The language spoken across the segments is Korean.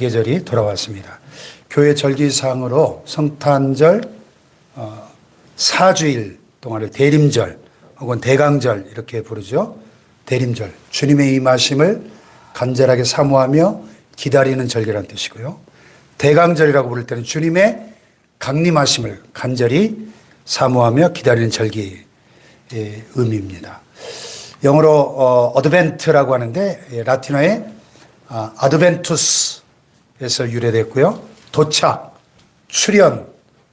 계절이 돌아왔습니다. 교회 절기상으로 성탄절, 사주일 동안을 대림절 혹은 대강절 이렇게 부르죠. 대림절, 주님의 임하심을 간절하게 사모하며 기다리는 절기라는 뜻이고요. 대강절이라고 부를 때는 주님의 강림하심을 간절히 사모하며 기다리는 절기의 의미입니다. 영어로 어드벤트라고 하는데 라틴어의 아드벤투스에서 유래됐고요. 도착, 출현,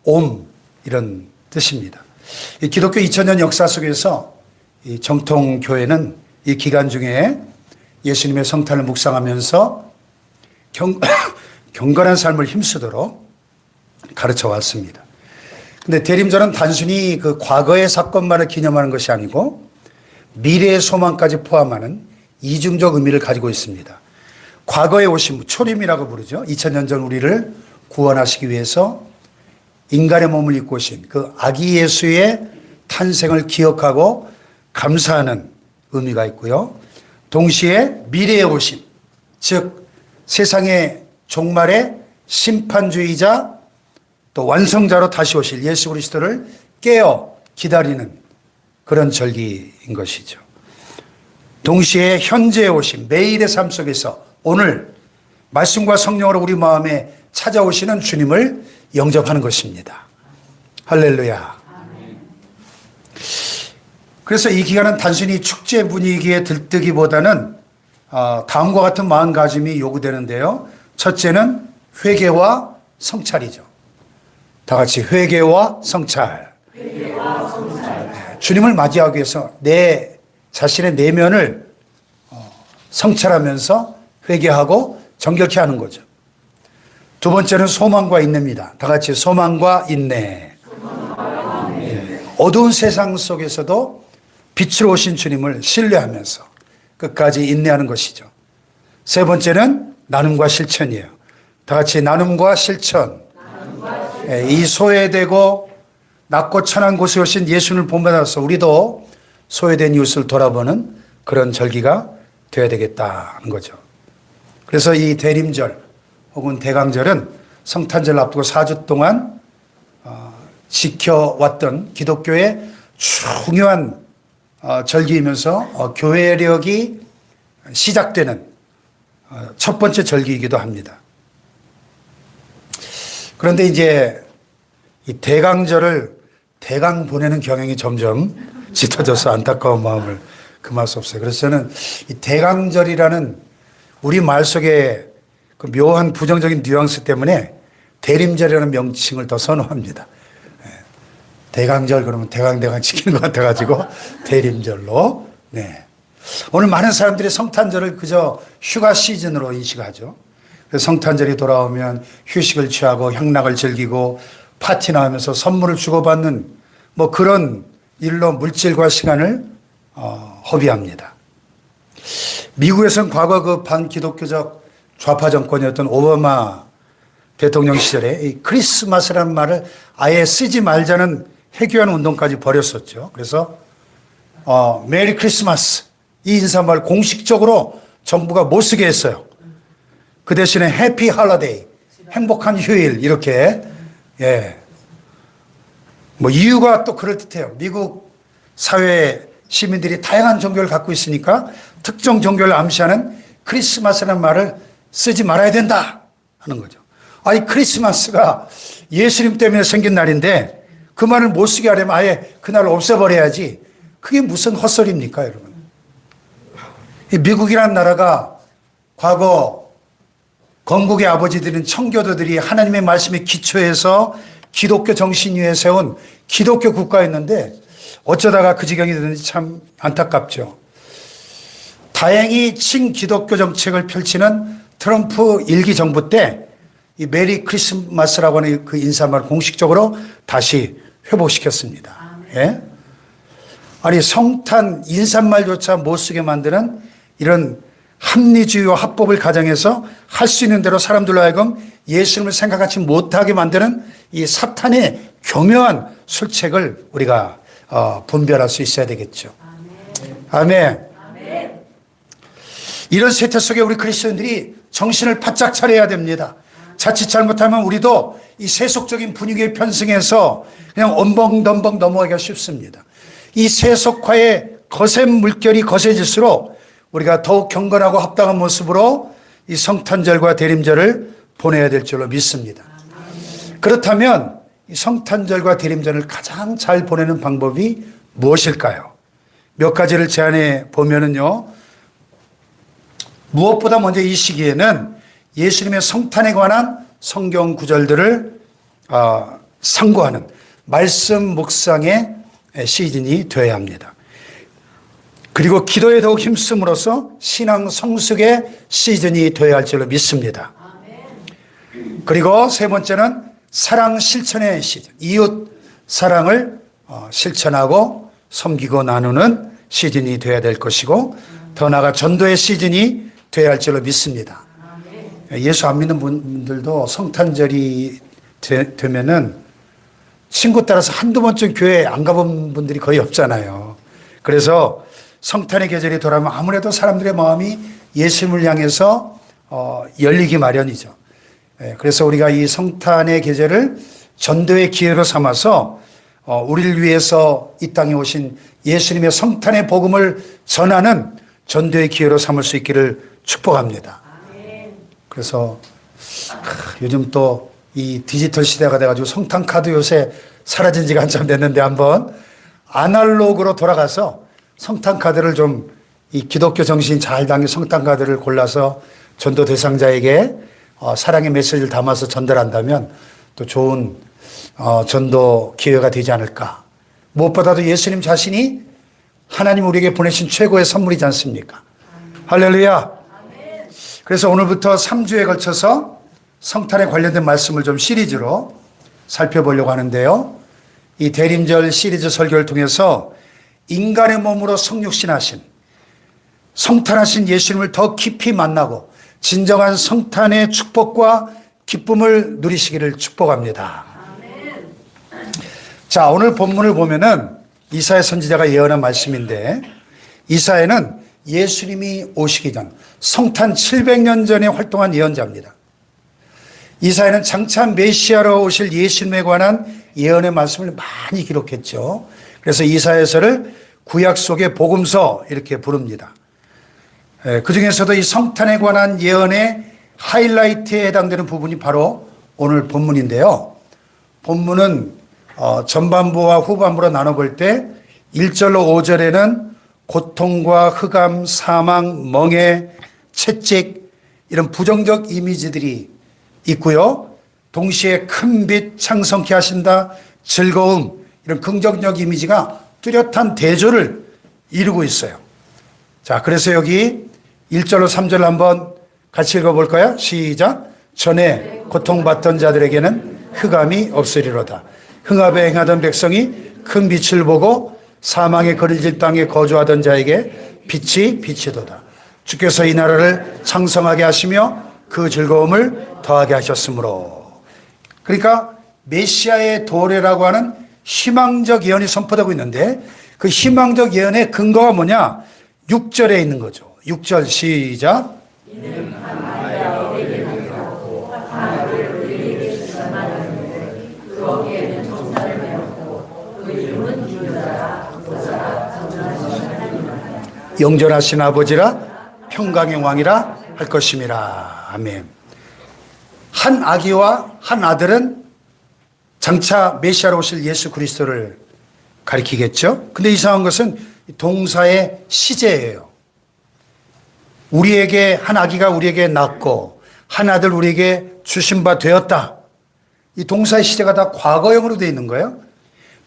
옴 이런 뜻입니다. 이 기독교 2000년 역사 속에서 이 정통 교회는 이 기간 중에 예수님의 성탄을 묵상하면서 경건한 삶을 힘쓰도록 가르쳐 왔습니다. 근데 대림절은 단순히 그 과거의 사건만을 기념하는 것이 아니고 미래의 소망까지 포함하는 이중적 의미를 가지고 있습니다. 과거에 오신 초림이라고 부르죠. 2000년 전 우리를 구원하시기 위해서 인간의 몸을 입고 오신 그 아기 예수의 탄생을 기억하고 감사하는 의미가 있고요. 동시에 미래에 오신, 즉 세상의 종말의 심판주의자 또 완성자로 다시 오실 예수 그리스도를 깨어 기다리는 그런 절기인 것이죠. 동시에 현재에 오신 매일의 삶 속에서 오늘 말씀과 성령으로 우리 마음에 찾아오시는 주님을 영접하는 것입니다. 할렐루야. 그래서 이 기간은 단순히 축제 분위기에 들뜨기보다는 다음과 같은 마음가짐이 요구되는데요. 첫째는 회개와 성찰이죠. 다 같이 회개와 성찰. 주님을 맞이하기 위해서 내 자신의 내면을 성찰하면서 회개하고 정결케 하는 거죠. 두 번째는 소망과 인내입니다. 다 같이 소망과 인내. 어두운 세상 속에서도 빛으로 오신 주님을 신뢰하면서 끝까지 인내하는 것이죠. 세 번째는 나눔과 실천이에요. 다 같이 나눔과 실천. 이 소외되고 낮고 천한 곳에 오신 예수를 본받아서 우리도 소외된 이웃을 돌아보는 그런 절기가 되어야 되겠다는 거죠. 그래서 이 대림절 혹은 대강절은 성탄절 앞두고 4주 동안 지켜왔던 기독교의 중요한 절기이면서 교회력이 시작되는 첫 번째 절기이기도 합니다. 그런데 이제 이 대강절을 대강 보내는 경향이 점점 짙어져서 안타까운 마음을 금할 수 없어요. 그래서 저는 이 대강절이라는 우리 말 속에 그 묘한 부정적인 뉘앙스 때문에 대림절이라는 명칭을 더 선호합니다. 대강절 그러면 대강 지키는 것 같아가지고 대림절로. 네. 오늘 많은 사람들이 성탄절을 그저 휴가 시즌으로 인식하죠. 그래서 성탄절이 돌아오면 휴식을 취하고 향락을 즐기고 파티나 하면서 선물을 주고받는 뭐 그런 일로 물질과 시간을 허비합니다. 미국에서는 과거 그 반기독교적 좌파 정권이었던 오바마 대통령 시절에 이 크리스마스라는 말을 아예 쓰지 말자는 해교하는 운동까지 벌였었죠. 그래서 메리 크리스마스 이 인사말 공식적으로 정부가 못 쓰게 했어요. 그 대신에 해피 할러데이 행복한 휴일 이렇게. 예. 뭐 이유가 또 그럴듯해요. 미국 사회 시민들이 다양한 종교를 갖고 있으니까 특정 종교를 암시하는 크리스마스라는 말을 쓰지 말아야 된다 하는 거죠. 아니 크리스마스가 예수님 때문에 생긴 날인데 그 말을 못 쓰게 하려면 아예 그날 없애버려야지. 그게 무슨 헛소리입니까, 여러분? 이 미국이라는 나라가 과거 건국의 아버지들인 청교도들이 하나님의 말씀에 기초해서 기독교 정신 위에 세운 기독교 국가였는데 어쩌다가 그 지경이 됐는지 참 안타깝죠. 다행히 친기독교 정책을 펼치는 트럼프 1기 정부 때 이 메리 크리스마스라고 하는 그 인사말을 공식적으로 다시 회복시켰습니다. 예? 아니 성탄 인사말조차 못 쓰게 만드는 이런 합리주의와 합법을 가정해서 할 수 있는 대로 사람들로 하여금 예수님을 생각하지 못하게 만드는 이 사탄의 교묘한 술책을 우리가 분별할 수 있어야 되겠죠. 아멘. 이런 세태 속에 우리 그리스도인들이 정신을 바짝 차려야 됩니다. 자칫 잘못하면 우리도 이 세속적인 분위기에 편승해서 그냥 엄벙덤벙 넘어가기가 쉽습니다. 이 세속화의 거센 물결이 거세질수록 우리가 더욱 경건하고 합당한 모습으로 이 성탄절과 대림절을 보내야 될 줄로 믿습니다. 그렇다면 이 성탄절과 대림절을 가장 잘 보내는 방법이 무엇일까요? 몇 가지를 제안해 보면은요, 무엇보다 먼저 이 시기에는 예수님의 성탄에 관한 성경 구절들을 상고하는 말씀 묵상의 시즌이 되어야 합니다. 그리고 기도에 더욱 힘쓰므로써 신앙 성숙의 시즌이 되어야 할 줄로 믿습니다. 그리고 세 번째는 사랑 실천의 시즌, 이웃 사랑을 실천하고 섬기고 나누는 시즌이 되어야 될 것이고, 더 나아가 전도의 시즌이 되어야 할 줄로 믿습니다. 예수 안 믿는 분들도 성탄절이 되면은 친구 따라서 한두 번쯤 교회 안 가본 분들이 거의 없잖아요. 그래서 성탄의 계절이 돌아오면 아무래도 사람들의 마음이 예수님을 향해서 열리기 마련이죠. 그래서 우리가 이 성탄의 계절을 전도의 기회로 삼아서 우리를 위해서 이 땅에 오신 예수님의 성탄의 복음을 전하는 전도의 기회로 삼을 수 있기를 축복합니다. 그래서 요즘 또 이 디지털 시대가 돼가지고 성탄 카드 요새 사라진 지가 한참 됐는데 한번 아날로그로 돌아가서 성탄 카드를 좀 이 기독교 정신 잘 담긴 성탄 카드를 골라서 전도 대상자에게 사랑의 메시지를 담아서 전달한다면 또 좋은 전도 기회가 되지 않을까. 무엇보다도 예수님 자신이 하나님 우리에게 보내신 최고의 선물이지 않습니까? 할렐루야. 그래서 오늘부터 3주에 걸쳐서 성탄에 관련된 말씀을 좀 시리즈로 살펴보려고 하는데요. 이 대림절 시리즈 설교를 통해서 인간의 몸으로 성육신하신 성탄하신 예수님을 더 깊이 만나고 진정한 성탄의 축복과 기쁨을 누리시기를 축복합니다. 자, 오늘 본문을 보면은 이사야 선지자가 예언한 말씀인데, 이사야는 예수님이 오시기 전 성탄 700년 전에 활동한 예언자입니다. 이사야는 장차 메시아로 오실 예수님에 관한 예언의 말씀을 많이 기록했죠. 그래서 이사야서를 구약 속의 복음서 이렇게 부릅니다. 그 중에서도 이 성탄에 관한 예언의 하이라이트에 해당되는 부분이 바로 오늘 본문인데요. 본문은 전반부와 후반부로 나눠볼 때 1절로 5절에는 고통과 흑암, 사망, 멍해, 채찍 이런 부정적 이미지들이 있고요. 동시에 큰 빛 창성케 하신다, 즐거움 이런 긍정적 이미지가 뚜렷한 대조를 이루고 있어요. 자, 그래서 여기 1절로 3절 한번 같이 읽어볼까요? 시작. 전에 고통받던 자들에게는 흑암이 없으리로다. 흑암에 행하던 백성이 큰 빛을 보고 사망의 거리질 땅에 거주하던 자에게 빛이 비치도다. 주께서 이 나라를 창성하게 하시며 그 즐거움을 더하게 하셨으므로. 그러니까 메시아의 도래라고 하는 희망적 예언이 선포되고 있는데, 그 희망적 예언의 근거가 뭐냐? 6절에 있는 거죠. 6절 시작. 영전하신 아버지라 평강의 왕이라 할 것임이라. 아멘. 한 아기와 한 아들은 장차 메시아로 오실 예수 그리스도를 가리키겠죠. 근데 이상한 것은 동사의 시제예요. 우리에게 한 아기가 우리에게 낳고 한 아들 우리에게 주신 바 되었다. 이 동사의 시제가 다 과거형으로 되어 있는 거예요.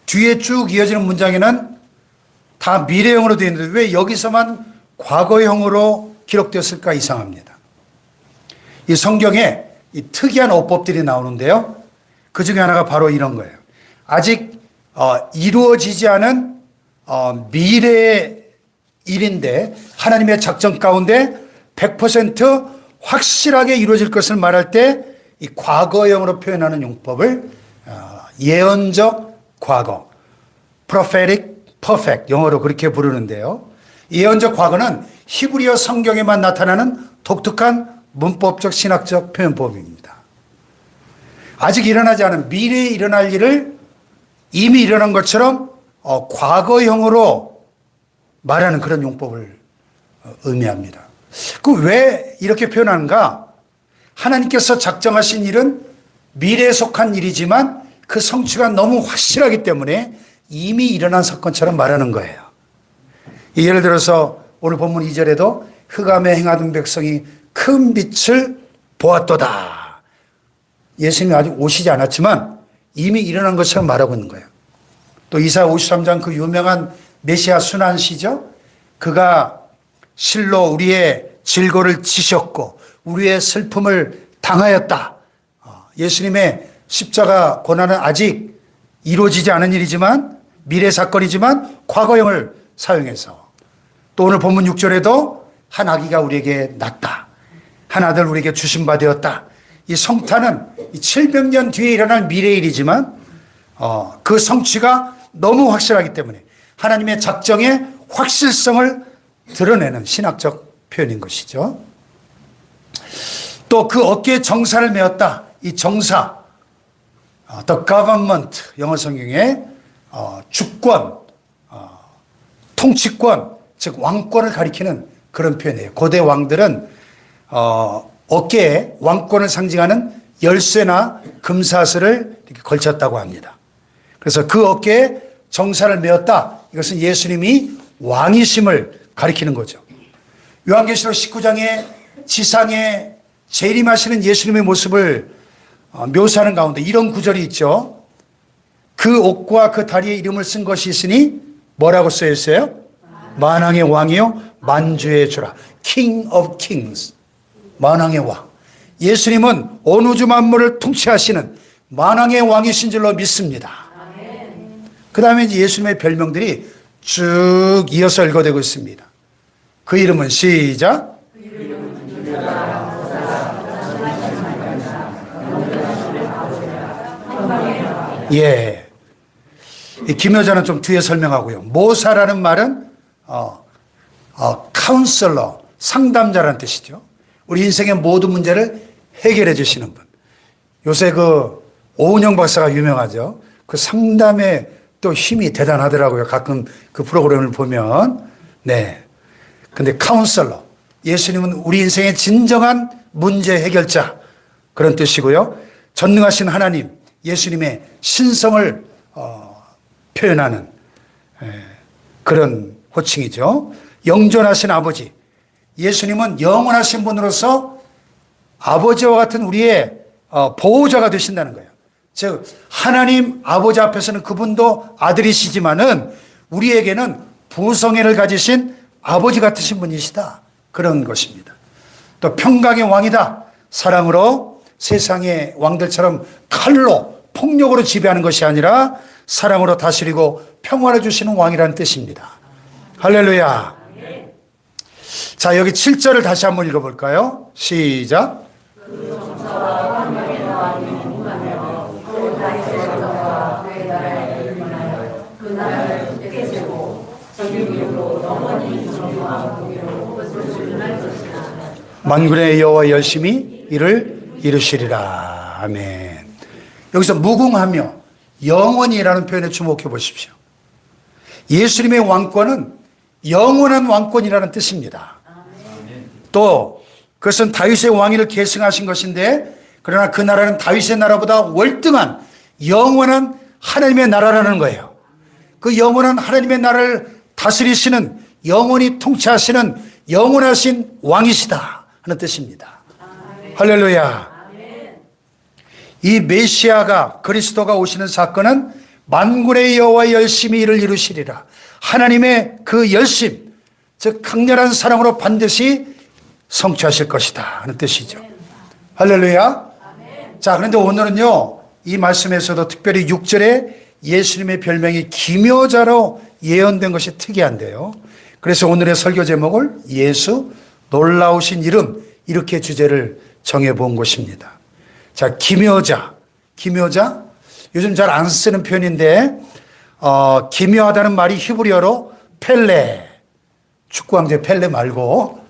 뒤에 쭉 이어지는 문장에는 다 미래형으로 되어 있는데 왜 여기서만 과거형으로 기록되었을까 이상합니다. 이 성경에 이 특이한 어법들이 나오는데요. 그 중에 하나가 바로 이런 거예요. 아직 이루어지지 않은 미래의 일인데 하나님의 작전 가운데 100% 확실하게 이루어질 것을 말할 때 이 과거형으로 표현하는 용법을 예언적 과거, prophetic perfect 영어로 그렇게 부르는데요. 예언적 과거는 히브리어 성경에만 나타나는 독특한 문법적 신학적 표현법입니다. 아직 일어나지 않은 미래에 일어날 일을 이미 일어난 것처럼 과거형으로 말하는 그런 용법을 의미합니다. 그 왜 이렇게 표현하는가? 하나님께서 작정하신 일은 미래에 속한 일이지만 그 성취가 너무 확실하기 때문에 이미 일어난 사건처럼 말하는 거예요. 예를 들어서 오늘 본문 2절에도 흑암에 행하던 백성이 큰 빛을 보았도다. 예수님이 아직 오시지 않았지만 이미 일어난 것처럼 말하고 있는 거예요. 또 이사야 53장 그 유명한 메시아 순환시죠. 그가 실로 우리의 질고를 지셨고 우리의 슬픔을 당하였다. 예수님의 십자가 고난은 아직 이루어지지 않은 일이지만 미래 사건이지만 과거형을 사용해서 또 오늘 본문 6절에도 한 아기가 우리에게 낳았다. 한 아들 우리에게 주신 바 되었다. 이 성탄은 700년 뒤에 일어날 미래 일이지만 그 성취가 너무 확실하기 때문에 하나님의 작정의 확실성을 드러내는 신학적 표현인 것이죠. 또 그 어깨에 정사를 메었다. 이 정사, the government, 영어 성경에 주권, 통치권, 즉 왕권을 가리키는 그런 표현이에요. 고대 왕들은 어깨에 왕권을 상징하는 열쇠나 금사슬을 이렇게 걸쳤다고 합니다. 그래서 그 어깨에 정사를 메었다. 이것은 예수님이 왕이심을 가리키는 거죠. 요한계시록 19장에 지상에 재림하시는 예수님의 모습을 묘사하는 가운데 이런 구절이 있죠. 그 옷과 그 다리에 이름을 쓴 것이 있으니 뭐라고 쓰여 있어요? 만왕의 왕이요 만주의 주라. King of Kings. 만왕의 왕. 예수님은 온 우주 만물을 통치하시는 만왕의 왕이신 줄로 믿습니다. 그 다음에 이제 예수님의 별명들이 쭉 이어서 읽어대고 있습니다. 그 이름은 시작. 예. 이 김여자는 좀 뒤에 설명하고요. 모사라는 말은 카운슬러, 상담자라는 뜻이죠. 우리 인생의 모든 문제를 해결해 주시는 분. 요새 그 오은영 박사가 유명하죠. 그 상담의 또 힘이 대단하더라고요. 가끔 그 프로그램을 보면. 네. 근데 카운슬러. 예수님은 우리 인생의 진정한 문제 해결자. 그런 뜻이고요. 전능하신 하나님. 예수님의 신성을 표현하는 그런 호칭이죠. 영존하신 아버지. 예수님은 영원하신 분으로서 아버지와 같은 우리의 보호자가 되신다는 거예요. 즉 하나님 아버지 앞에서는 그분도 아들이시지만은 우리에게는 부성애를 가지신 아버지 같으신 분이시다. 그런 것입니다. 또 평강의 왕이다. 사랑으로 세상의 왕들처럼 칼로 폭력으로 지배하는 것이 아니라 사랑으로 다스리고 평화를 주시는 왕이라는 뜻입니다. 할렐루야. 자, 여기 7절을 다시 한번 읽어볼까요? 시작. 만군의 여호와 열심히 이를 이루시리라. 아멘. 여기서 무궁하며 영원이라는 표현에 주목해 보십시오. 예수님의 왕권은 영원한 왕권이라는 뜻입니다. 또 그것은 다윗의 왕위를 계승하신 것인데 그러나 그 나라는 다윗의 나라보다 월등한 영원한 하나님의 나라라는 거예요. 그 영원한 하나님의 나라를 다스리시는 영원히 통치하시는 영원하신 왕이시다 하는 뜻입니다. 할렐루야. 이 메시아가 그리스도가 오시는 사건은 만군의 여호와의 열심히 이를 이루시리라. 하나님의 그 열심, 즉 강렬한 사랑으로 반드시 성취하실 것이다 하는 뜻이죠. 할렐루야. 자, 그런데 오늘은요 이 말씀에서도 특별히 6절에 예수님의 별명이 기묘자로 예언된 것이 특이한데요. 그래서 오늘의 설교 제목을 예수 놀라우신 이름, 이렇게 주제를 정해본 것입니다. 자, 기묘자. 기묘자? 요즘 잘 안 쓰는 표현인데 기묘하다는 말이 히브리어로 펠레, 축구 황제 펠레 말고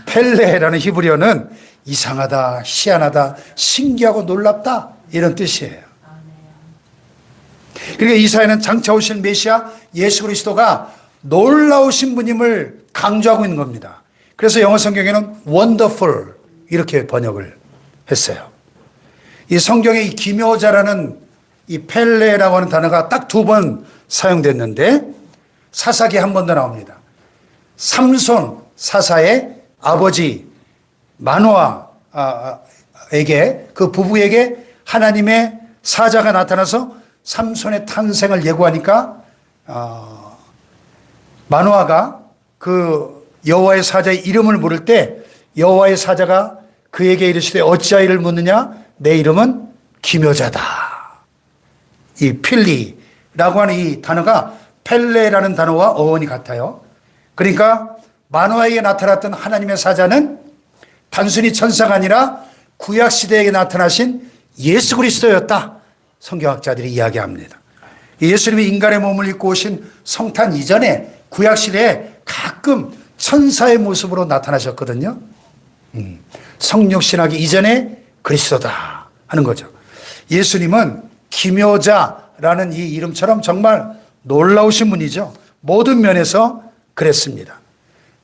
펠레라는 히브리어는 이상하다, 희한하다, 신기하고 놀랍다 이런 뜻이에요. 그러니까 이사야는 장차 오실 메시아 예수 그리스도가 놀라우신 분임을 강조하고 있는 겁니다. 그래서 영어 성경에는 wonderful 이렇게 번역을 했어요. 이 성경에 이 기묘자라는 이 펠레라고 하는 단어가 딱 2번 사용됐는데 사사기에 한 번 더 나옵니다. 삼손 사사의 아버지 마노아에게 그 부부에게 하나님의 사자가 나타나서 삼손의 탄생을 예고하니까 마노아가 그 여호와의 사자의 이름을 물을 때 여호와의 사자가 그에게 이르시되 어찌하이를 묻느냐 내 이름은 기묘자다. 이 필리라고 하는 이 단어가 펠레라는 단어와 어원이 같아요. 그러니까 마노아에게 나타났던 하나님의 사자는 단순히 천사가 아니라 구약시대에 나타나신 예수 그리스도였다. 성경학자들이 이야기합니다. 예수님이 인간의 몸을 입고 오신 성탄 이전에 구약시대에 가끔 천사의 모습으로 나타나셨거든요. 성육신하기 이전에 그리스도다 하는 거죠. 예수님은 기묘자라는 이 이름처럼 정말 놀라우신 분이죠. 모든 면에서 그랬습니다.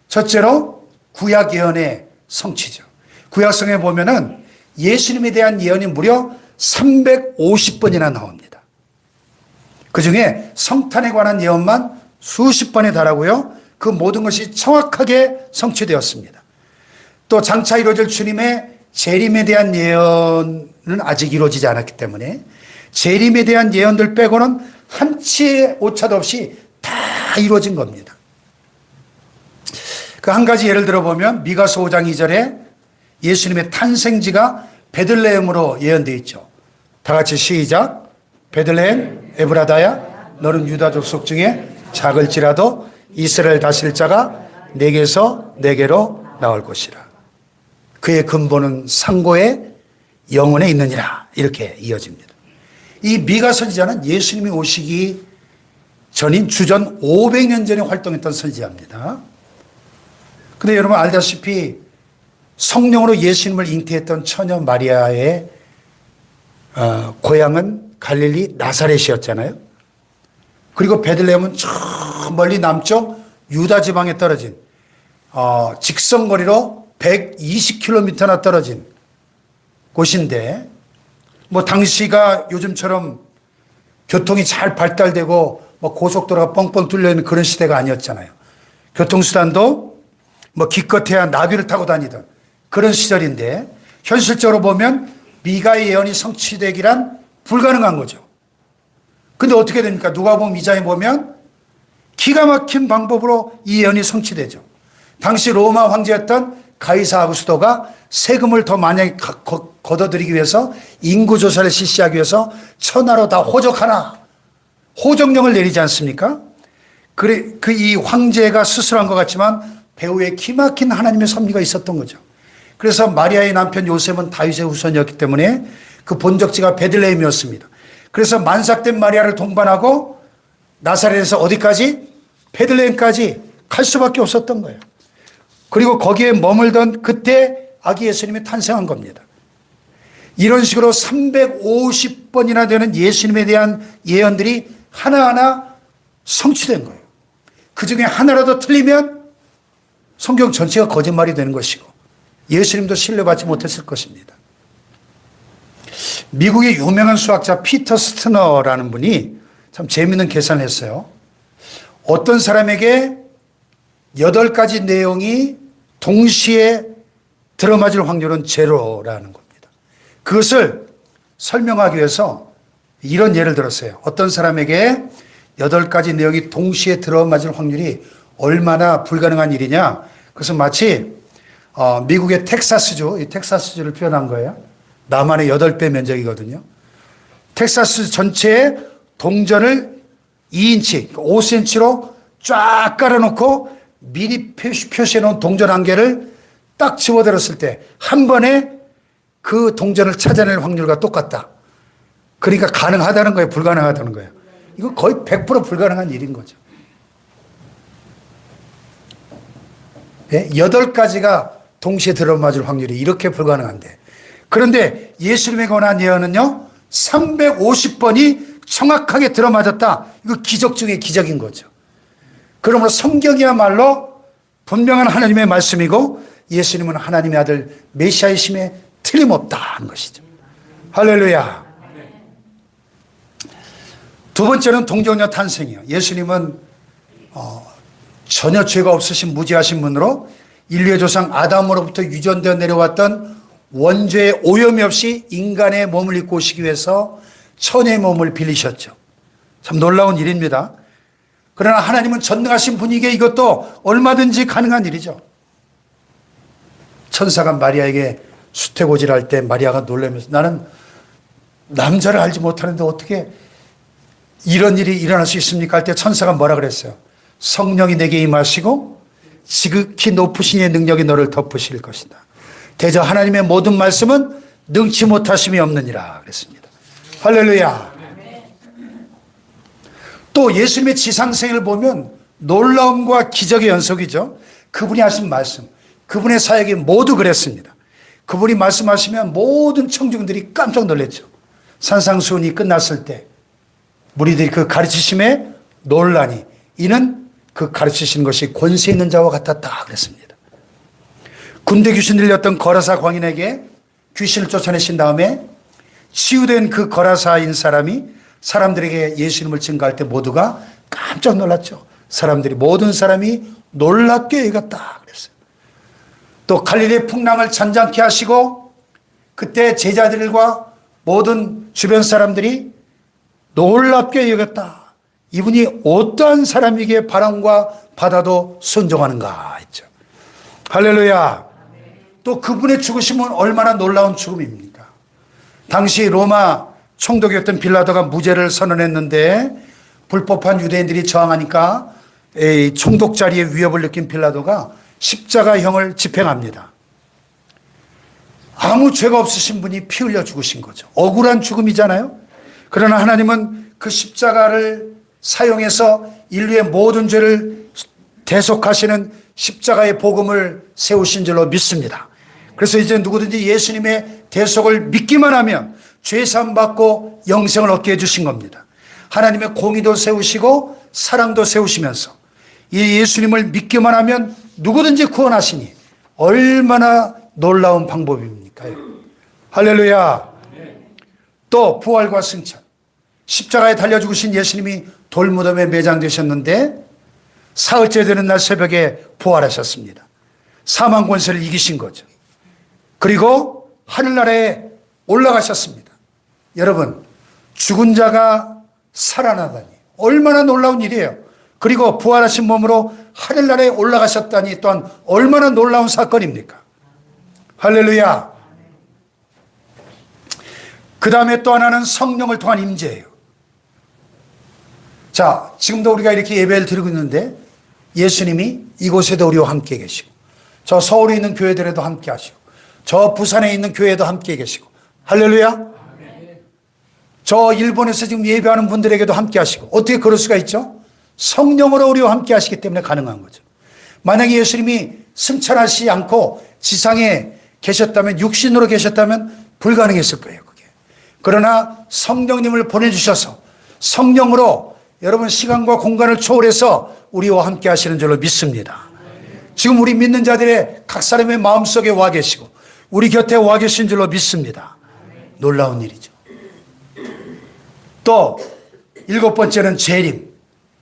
첫째로 구약 예언의 성취죠. 구약성에 보면은 예수님에 대한 예언이 무려 350번이나 나옵니다. 그 중에 성탄에 관한 예언만 수십 번에 달하고요. 그 모든 것이 정확하게 성취되었습니다. 또 장차 이루어질 주님의 재림에 대한 예언은 아직 이루어지지 않았기 때문에 재림에 대한 예언들 빼고는 한치의 오차도 없이 다 이루어진 겁니다. 그 한 가지 예를 들어보면 미가서 5장 2절에 예수님의 탄생지가 베들레헴으로 예언되어 있죠. 다 같이 시작. 베들레헴 에브라다야 너는 유다 족속 중에 작을지라도 이스라엘 다스릴 자가 내게서 내게로 나올 것이라. 그의 근본은 상고의 영혼에 있느니라. 이렇게 이어집니다. 이 미가 선지자는 예수님이 오시기 전인 주전 500년 전에 활동했던 선지자입니다. 근데 여러분 알다시피 성령으로 예수님을 잉태했던 처녀 마리아의 고향은 갈릴리 나사렛이었잖아요. 그리고 베들레헴은 저 멀리 남쪽 유다 지방에 떨어진 직선거리로 120km나 떨어진 곳인데 뭐 당시가 요즘처럼 교통이 잘 발달되고 뭐 고속도로가 뻥뻥 뚫려 있는 그런 시대가 아니었잖아요. 교통수단도 뭐 기껏해야 나귀를 타고 다니던 그런 시절인데 현실적으로 보면 미가의 예언이 성취되기란 불가능한 거죠. 근데 어떻게 됩니까? 누가복음 2장에 보면 기가 막힌 방법으로 이 예언이 성취되죠. 당시 로마 황제였던 가이사 아구스토가 세금을 더 많이 걷어들이기 위해서 인구조사를 실시하기 위해서 천하로 다 호적하라. 호적령을 내리지 않습니까? 그래, 이 황제가 스스로 한 것 같지만 배후에 기막힌 하나님의 섭리가 있었던 거죠. 그래서 마리아의 남편 요셉은 다윗의 후손이었기 때문에 그 본적지가 베들레헴이었습니다. 그래서 만삭된 마리아를 동반하고 나사렛에서 어디까지? 베들레헴까지 갈 수밖에 없었던 거예요. 그리고 거기에 머물던 그때 아기 예수님이 탄생한 겁니다. 이런 식으로 350번이나 되는 예수님에 대한 예언들이 하나하나 성취된 거예요. 그 중에 하나라도 틀리면 성경 전체가 거짓말이 되는 것이고 예수님도 신뢰받지 못했을 것입니다. 미국의 유명한 수학자 피터 스트너라는 분이 참 재미있는 계산을 했어요. 어떤 사람에게 8가지 내용이 동시에 들어맞을 확률은 제로라는 겁니다. 그것을 설명하기 위해서 이런 예를 들었어요. 어떤 사람에게 8가지 내용이 동시에 들어맞을 확률이 얼마나 불가능한 일이냐. 그것은 마치 미국의 텍사스주, 이 텍사스주를 표현한 거예요. 남한의 8배 면적이거든요. 텍사스 전체의 동전을 2인치, 5cm로 쫙 깔아놓고 미리 표시해놓은 동전 한 개를 딱 집어들었을 때 한 번에 그 동전을 찾아낼 확률과 똑같다. 그러니까 가능하다는 거예요? 불가능하다는 거예요? 이거 거의 100% 불가능한 일인 거죠. 네? 8가지가 동시에 들어맞을 확률이 이렇게 불가능한데, 그런데 예수님에 관한 예언은요 350번이 정확하게 들어맞았다. 이거 기적 중에 기적인 거죠. 그러므로 성경이야말로 분명한 하나님의 말씀이고 예수님은 하나님의 아들 메시아이심에 틀림없다 하는 것이죠. 할렐루야. 두 번째는 동정녀 탄생이요. 예수님은 전혀 죄가 없으신 무지하신 분으로 인류의 조상 아담으로부터 유전되어 내려왔던 원죄의 오염이 없이 인간의 몸을 입고 오시기 위해서 천의 몸을 빌리셨죠. 참 놀라운 일입니다. 그러나 하나님은 전능하신 분이기에 이것도 얼마든지 가능한 일이죠. 천사가 마리아에게 수태고지를 할 때 마리아가 놀라면서 나는 남자를 알지 못하는데 어떻게 이런 일이 일어날 수 있습니까? 할 때 천사가 뭐라 그랬어요? 성령이 내게 임하시고 지극히 높으신 이의 능력이 너를 덮으실 것이다. 대저 하나님의 모든 말씀은 능치 못하심이 없느니라 그랬습니다. 할렐루야. 또 예수님의 지상생을 보면 놀라움과 기적의 연속이죠. 그분이 하신 말씀, 그분의 사역이 모두 그랬습니다. 그분이 말씀하시면 모든 청중들이 깜짝 놀랐죠. 산상수훈이 끝났을 때 무리들이 그 가르치심에 놀라니 이는 그 가르치신 것이 권세 있는 자와 같았다 그랬습니다. 군대 귀신 들렸던 거라사 광인에게 귀신을 쫓아내신 다음에 치유된 그 거라사인 사람이 사람들에게 예수님을 증거할 때 모두가 깜짝 놀랐죠. 사람들이 모든 사람이 놀랍게 여겼다 그랬어요. 또 갈릴리 풍랑을 잔잔케 하시고 그때 제자들과 모든 주변 사람들이 놀랍게 여겼다. 이분이 어떠한 사람이기에 바람과 바다도 순종하는가 했죠. 할렐루야. 또 그분의 죽으심은 얼마나 놀라운 죽음입니까? 당시 로마 총독이었던 빌라도가 무죄를 선언했는데 불법한 유대인들이 저항하니까 총독 자리에 위협을 느낀 빌라도가 십자가형을 집행합니다. 아무 죄가 없으신 분이 피 흘려 죽으신 거죠. 억울한 죽음이잖아요. 그러나 하나님은 그 십자가를 사용해서 인류의 모든 죄를 대속하시는 십자가의 복음을 세우신 줄로 믿습니다. 그래서 이제 누구든지 예수님의 대속을 믿기만 하면 죄사함 받고 영생을 얻게 해주신 겁니다. 하나님의 공의도 세우시고 사랑도 세우시면서 이 예수님을 믿기만 하면 누구든지 구원하시니 얼마나 놀라운 방법입니까? 할렐루야. 또 부활과 승천. 십자가에 달려 죽으신 예수님이 돌무덤에 매장되셨는데 사흘째 되는 날 새벽에 부활하셨습니다. 사망 권세를 이기신 거죠. 그리고 하늘나라에 올라가셨습니다. 여러분, 죽은 자가 살아나다니 얼마나 놀라운 일이에요. 그리고 부활하신 몸으로 하늘나라에 올라가셨다니 또한 얼마나 놀라운 사건입니까? 할렐루야. 그 다음에 또 하나는 성령을 통한 임재예요. 자, 지금도 우리가 이렇게 예배를 드리고 있는데 예수님이 이곳에도 우리와 함께 계시고 저 서울에 있는 교회들에도 함께 하시고 저 부산에 있는 교회에도 함께 계시고 할렐루야. 저 일본에서 지금 예배하는 분들에게도 함께 하시고 어떻게 그럴 수가 있죠? 성령으로 우리와 함께 하시기 때문에 가능한 거죠. 만약에 예수님이 승천하시지 않고 지상에 계셨다면 육신으로 계셨다면 불가능했을 거예요. 그게. 그러나 성령님을 보내주셔서 성령으로 여러분 시간과 공간을 초월해서 우리와 함께 하시는 줄로 믿습니다. 지금 우리 믿는 자들의 각 사람의 마음속에 와 계시고 우리 곁에 와 계신 줄로 믿습니다. 놀라운 일이죠. 또 일곱 번째는 재림.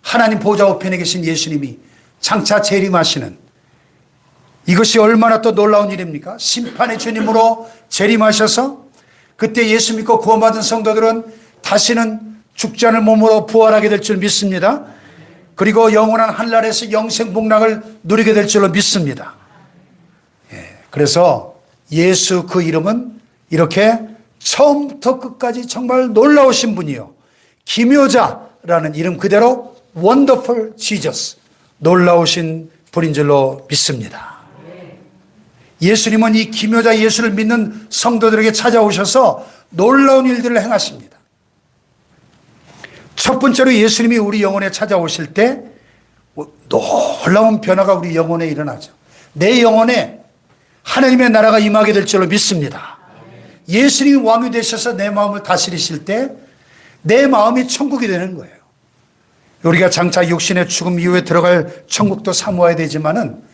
하나님 보좌 우편에 계신 예수님이 장차 재림하시는 이것이 얼마나 또 놀라운 일입니까? 심판의 주님으로 재림하셔서 그때 예수 믿고 구원받은 성도들은 다시는 죽지 않을 몸으로 부활하게 될 줄 믿습니다. 그리고 영원한 하늘나라에서 영생 복락을 누리게 될 줄로 믿습니다. 그래서 예수 그 이름은 이렇게 처음부터 끝까지 정말 놀라우신 분이요. 기묘자라는 이름 그대로 Wonderful Jesus, 놀라우신 분인 줄로 믿습니다. 예수님은 이 기묘자 예수를 믿는 성도들에게 찾아오셔서 놀라운 일들을 행하십니다. 첫 번째로 예수님이 우리 영혼에 찾아오실 때 놀라운 변화가 우리 영혼에 일어나죠. 내 영혼에 하나님의 나라가 임하게 될 줄로 믿습니다. 예수님이 왕이 되셔서 내 마음을 다스리실 때 내 마음이 천국이 되는 거예요. 우리가 장차 육신의 죽음 이후에 들어갈 천국도 사모해야 되지만은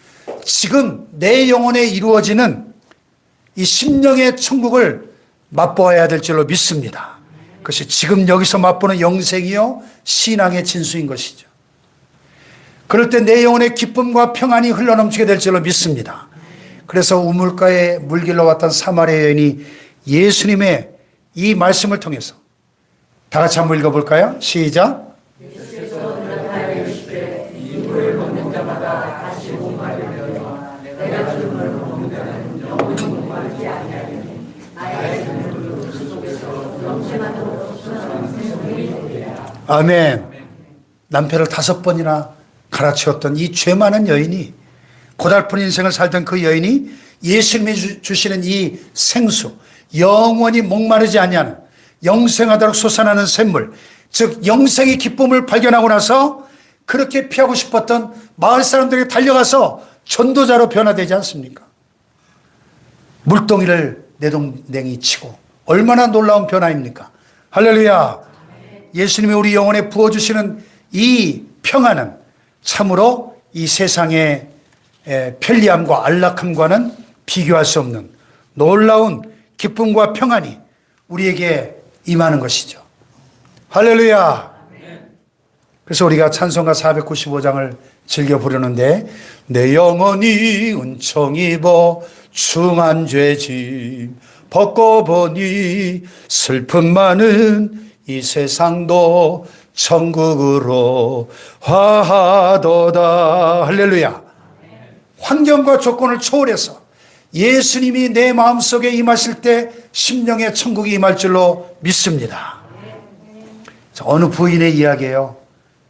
지금 내 영혼에 이루어지는 이 심령의 천국을 맛보아야 될 줄로 믿습니다. 그것이 지금 여기서 맛보는 영생이요 신앙의 진수인 것이죠. 그럴 때 내 영혼의 기쁨과 평안이 흘러넘치게 될 줄로 믿습니다. 그래서 우물가에 물길로 왔던 사마리아 여인이 예수님의 이 말씀을 통해서 다 같이 한번 읽어볼까요? 시작. 아멘. 남편을 5번이나 갈아치웠던 이 죄 많은 여인이, 고달픈 인생을 살던 그 여인이 예수님이 주시는 이 생수, 영원히 목마르지 아니하는 영생하도록 솟아나는 샘물, 즉 영생의 기쁨을 발견하고 나서 그렇게 피하고 싶었던 마을 사람들에게 달려가서 전도자로 변화되지 않습니까? 물동이를 내동댕이 치고 얼마나 놀라운 변화입니까? 할렐루야. 예수님이 우리 영혼에 부어주시는 이 평안은 참으로 이 세상의 편리함과 안락함과는 비교할 수 없는 놀라운 기쁨과 평안이 우리에게 임하는 것이죠. 할렐루야. 그래서 우리가 찬송가 495장을 즐겨 부르는데, 내 영혼이 은총 입어 중한 죄짐 벗고 보니 슬픔 많은 이 세상도 천국으로 화하도다. 할렐루야. 환경과 조건을 초월해서 예수님이 내 마음속에 임하실 때 심령의 천국이 임할 줄로 믿습니다. 어느 부인의 이야기예요.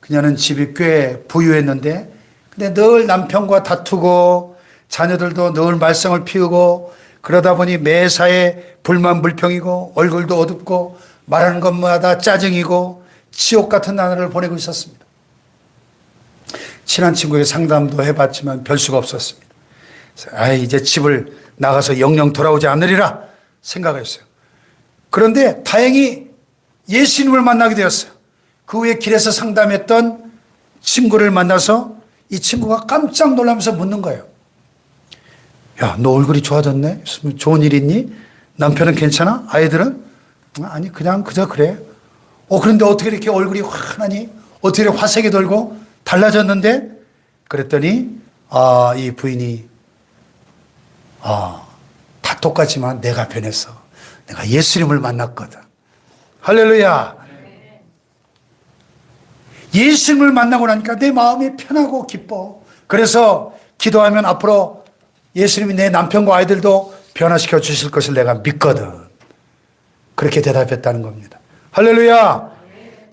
그녀는 집이 꽤 부유했는데 근데 늘 남편과 다투고 자녀들도 늘 말썽을 피우고 그러다 보니 매사에 불만불평이고 얼굴도 어둡고 말하는 것마다 짜증이고 지옥 같은 나날을 보내고 있었습니다. 친한 친구에게 상담도 해봤지만 별 수가 없었습니다. 이제 집을 나가서 영영 돌아오지 않으리라 생각했어요. 그런데 다행히 예수님을 만나게 되었어요. 그 후에 길에서 상담했던 친구를 만나서 이 친구가 깜짝 놀라면서 묻는 거예요. 야, 너 얼굴이 좋아졌네? 좋은 일 있니? 남편은 괜찮아? 아이들은? 아니, 그냥 그저 그래. 그런데 어떻게 이렇게 얼굴이 환하니? 어떻게 이렇게 화색이 돌고 달라졌는데? 그랬더니 이 부인이 다 똑같지만 내가 변했어. 내가 예수님을 만났거든. 할렐루야. 예수님을 만나고 나니까 내 마음이 편하고 기뻐. 그래서 기도하면 앞으로 예수님이 내 남편과 아이들도 변화시켜 주실 것을 내가 믿거든. 그렇게 대답했다는 겁니다. 할렐루야.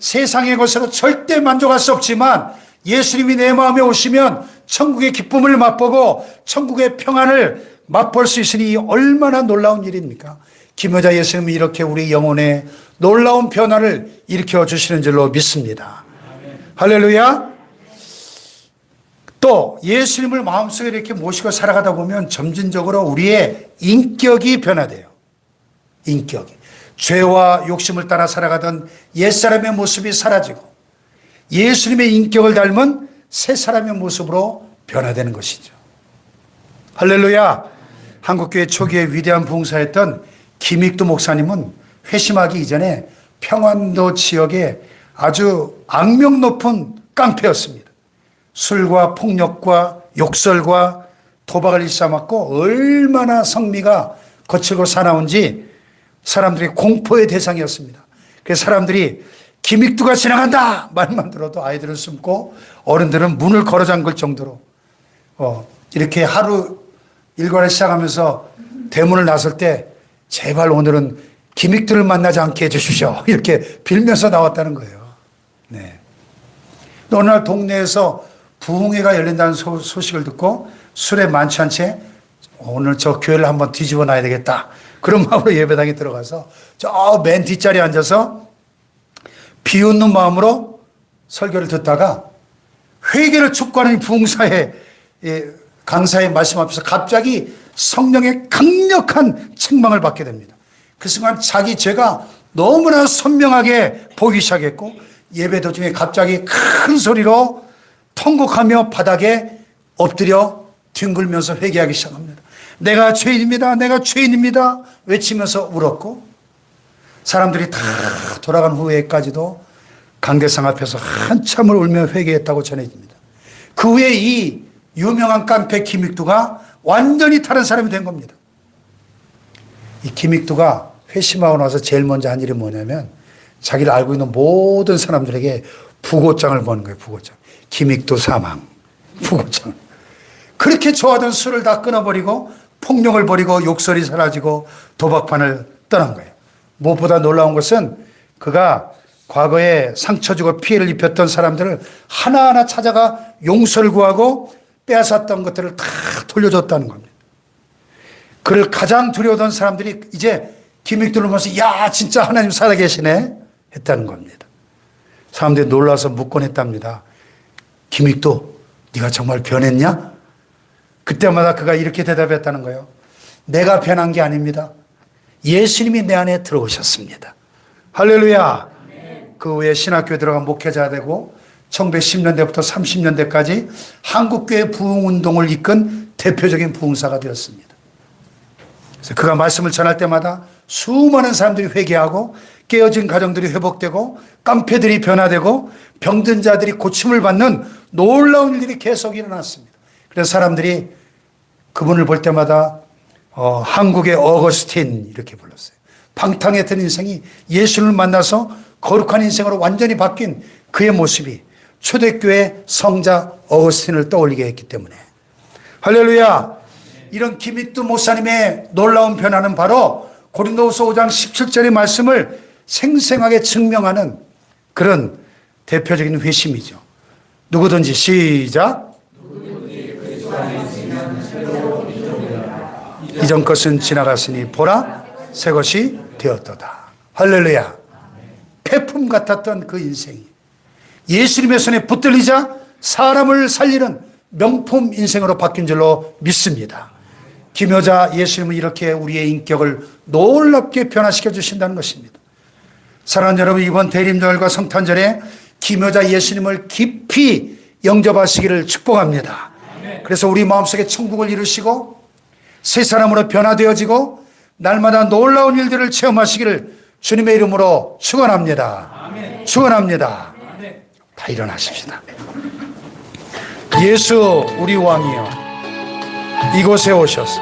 세상의 것으로 절대 만족할 수 없지만 예수님이 내 마음에 오시면 천국의 기쁨을 맛보고 천국의 평안을 맛볼 수 있으니 얼마나 놀라운 일입니까? 김여자 예수님이 이렇게 우리 영혼에 놀라운 변화를 일으켜 주시는 줄로 믿습니다. 할렐루야. 또 예수님을 마음속에 이렇게 모시고 살아가다 보면 점진적으로 우리의 인격이 변화돼요. 인격이. 죄와 욕심을 따라 살아가던 옛사람의 모습이 사라지고 예수님의 인격을 닮은 새 사람의 모습으로 변화되는 것이죠. 할렐루야. 한국교회 초기에 위대한 봉사했던 김익두 목사님은 회심하기 이전에 평안도 지역에 아주 악명 높은 깡패였습니다. 술과 폭력과 욕설과 도박을 일삼았고 얼마나 성미가 거칠고 사나운지 사람들이 공포의 대상이었습니다. 그래서 사람들이 김익두가 지나간다 말만 들어도 아이들은 숨고 어른들은 문을 걸어 잠글 정도로 이렇게 하루 일과를 시작하면서 대문을 나설 때 제발 오늘은 김익두를 만나지 않게 해주십시오. 이렇게 빌면서 나왔다는 거예요. 네. 어느 날 동네에서 부흥회가 열린다는 소식을 듣고 술에 만취한 채 오늘 저 교회를 한번 뒤집어 놔야 되겠다. 그런 마음으로 예배당에 들어가서 저 맨 뒷자리에 앉아서 비웃는 마음으로 설교를 듣다가 회개를 촉구하는 부흥사의 강사의 말씀 앞에서 갑자기 성령의 강력한 책망을 받게 됩니다. 그 순간 자기 죄가 너무나 선명하게 보이기 시작했고, 예배 도중에 갑자기 큰 소리로 통곡하며 바닥에 엎드려 뒹굴면서 회개하기 시작합니다. 내가 죄인입니다. 내가 죄인입니다. 외치면서 울었고, 사람들이 다 돌아간 후에까지도 강대상 앞에서 한참을 울며 회개했다고 전해집니다. 그 후에 이 유명한 깡패 김익두가 완전히 다른 사람이 된 겁니다. 이 김익두가 회심하고 나서 제일 먼저 한 일이 뭐냐면, 자기를 알고 있는 모든 사람들에게 부고장을 버는 거예요. 부고장. 김익두 사망. 부고장. 그렇게 좋아하던 술을 다 끊어버리고, 폭력을 버리고, 욕설이 사라지고, 도박판을 떠난 거예요. 무엇보다 놀라운 것은 그가 과거에 상처 주고 피해를 입혔던 사람들을 하나하나 찾아가 용서를 구하고 빼앗았던 것들을 다 돌려줬다는 겁니다. 그를 가장 두려워하던 사람들이 이제 김익두를 보면서 야, 진짜 하나님 살아계시네 했다는 겁니다. 사람들이 놀라서 묻곤 했답니다. 김익두, 네가 정말 변했냐? 그때마다 그가 이렇게 대답했다는 거예요. 내가 변한 게 아닙니다. 예수님이 내 안에 들어오셨습니다. 할렐루야. 그 후에 신학교에 들어간 목회자 되고 1910년대부터 30년대까지 한국교회 부흥운동을 이끈 대표적인 부흥사가 되었습니다. 그래서 그가 말씀을 전할 때마다 수많은 사람들이 회개하고 깨어진 가정들이 회복되고 깡패들이 변화되고 병든 자들이 고침을 받는 놀라운 일들이 계속 일어났습니다. 그래서 사람들이 그분을 볼 때마다 한국의 어거스틴 이렇게 불렀어요. 방탕했던 인생이 예수를 만나서 거룩한 인생으로 완전히 바뀐 그의 모습이 초대교회 성자 어거스틴을 떠올리게 했기 때문에, 할렐루야. 이런 김익두 목사님의 놀라운 변화는 바로 고린도후서 5장 17절의 말씀을 생생하게 증명하는 그런 대표적인 회심이죠. 누구든지 시작. 이전 것은 지나갔으니 보라 새 것이 되었도다. 할렐루야. 폐품 같았던 그 인생이 예수님의 손에 붙들리자 사람을 살리는 명품 인생으로 바뀐 줄로 믿습니다. 김효자 예수님은 이렇게 우리의 인격을 놀랍게 변화시켜 주신다는 것입니다. 사랑하는 여러분, 이번 대림절과 성탄절에 김효자 예수님을 깊이 영접하시기를 축복합니다. 그래서 우리 마음속에 천국을 이루시고 새 사람으로 변화되어지고 날마다 놀라운 일들을 체험하시기를 주님의 이름으로 축원합니다. 축원합니다. 다 일어나십시다. 예수 우리 왕이여, 이곳에 오셔서